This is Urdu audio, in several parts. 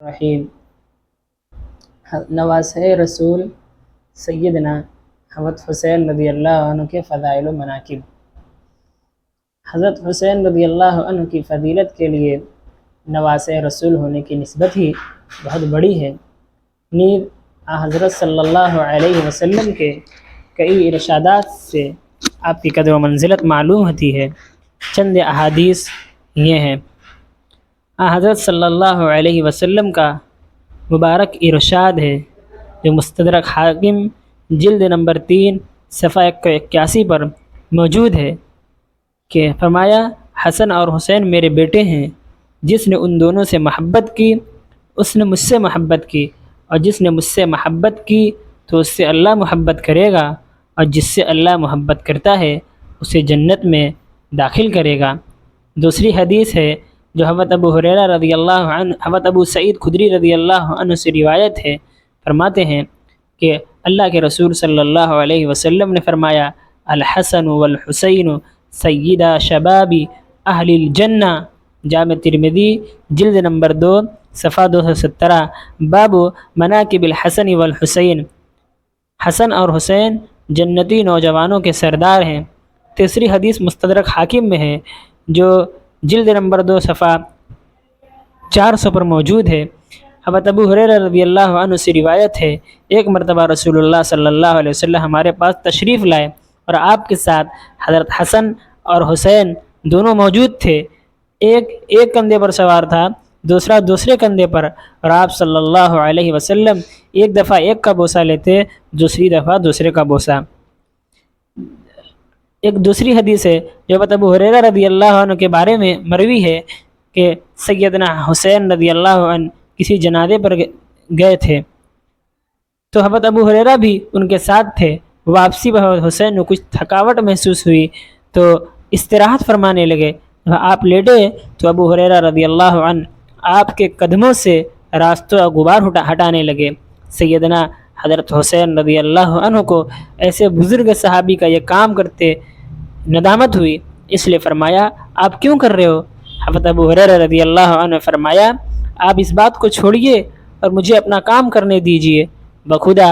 رحیم نواسۂ رسول سیدنا حضرت حسین رضی اللہ عنہ کے فضائل و مناقب۔ حضرت حسین رضی اللہ عنہ کی فضیلت کے لیے نواسۂ رسول ہونے کی نسبت ہی بہت بڑی ہے۔ نیز حضرت صلی اللہ علیہ وسلم کے کئی ارشادات سے آپ کی قدر و منزلت معلوم ہوتی ہے۔ چند احادیث یہ ہیں۔ حضرت صلی اللہ علیہ وسلم کا مبارک ارشاد ہے جو مستدرک حاکم جلد نمبر 3 صفحہ 181 پر موجود ہے کہ فرمایا، حسن اور حسین میرے بیٹے ہیں، جس نے ان دونوں سے محبت کی اس نے مجھ سے محبت کی، اور جس نے مجھ سے محبت کی تو اس سے اللہ محبت کرے گا، اور جس سے اللہ محبت کرتا ہے اسے جنت میں داخل کرے گا۔ دوسری حدیث ہے جو حضرت ابو ہریرہ رضی اللہ عنہ حضرت ابو سعید خدری رضی اللہ عنہ سے روایت ہے، فرماتے ہیں کہ اللہ کے رسول صلی اللہ علیہ وسلم نے فرمایا، الحسن والحسین سیدہ شباب اہل الجنہ۔ جامع ترمذی جلد نمبر 2 صفحہ 217۔ باب مناقب الحسن والحسین۔ حسن اور حسین جنتی نوجوانوں کے سردار ہیں۔ تیسری حدیث مستدرک حاکم میں ہے جو جلد نمبر 2 صفحہ 400 پر موجود ہے۔ حضرت ابو ہریرہ رضی اللہ عنہ سے روایت ہے، ایک مرتبہ رسول اللہ صلی اللہ علیہ وسلم ہمارے پاس تشریف لائے اور آپ کے ساتھ حضرت حسن اور حسین دونوں موجود تھے۔ ایک کندھے پر سوار تھا، دوسرا دوسرے کندھے پر، اور آپ صلی اللہ علیہ وسلم ایک دفعہ ایک کا بوسہ لیتے، دوسری دفعہ دوسرے کا بوسہ۔ ایک دوسری حدیث ہے جو حضرت ابو ہریرہ رضی اللہ عنہ کے بارے میں مروی ہے کہ سیدنا حسین رضی اللہ عنہ کسی جنازے پر گئے تھے تو حضرت ابو ہریرہ بھی ان کے ساتھ تھے۔ واپسی پر حسین کو کچھ تھکاوٹ محسوس ہوئی تو استراحت فرمانے لگے۔ آپ لیٹے تو ابو ہریرہ رضی اللہ عنہ آپ کے قدموں سے راستوں کا غبار ہٹانے لگے۔ سیدنا حضرت حسین رضی اللہ عنہ کو ایسے بزرگ صحابی کا یہ کام کرتے ندامت ہوئی، اس لیے فرمایا، آپ کیوں کر رہے ہو؟ حضرت ابو ہریرہ رضی اللہ عنہ نے فرمایا، آپ اس بات کو چھوڑیے اور مجھے اپنا کام کرنے دیجیے۔ بخدا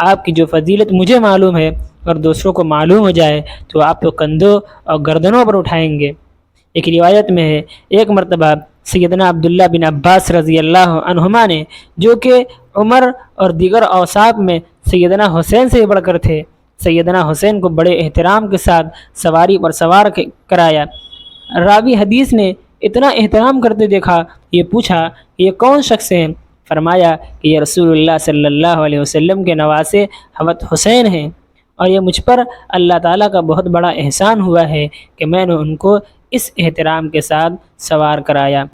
آپ کی جو فضیلت مجھے معلوم ہے اور دوسروں کو معلوم ہو جائے تو آپ کو کندھوں اور گردنوں پر اٹھائیں گے۔ ایک روایت میں ہے، ایک مرتبہ سیدنا عبداللہ بن عباس رضی اللہ عنہما نے، جو کہ عمر اور دیگر اوصاف میں سیدنا حسین سے بڑھ کر تھے، سیدنا حسین کو بڑے احترام کے ساتھ سواری پر سوار کرایا۔ راوی حدیث نے اتنا احترام کرتے دیکھا، یہ پوچھا یہ کون شخص ہیں؟ فرمایا کہ یہ رسول اللہ صلی اللہ علیہ وسلم کے نواسے حضرت حسین ہیں، اور یہ مجھ پر اللہ تعالیٰ کا بہت بڑا احسان ہوا ہے کہ میں نے ان کو اس احترام کے ساتھ سوار کرایا۔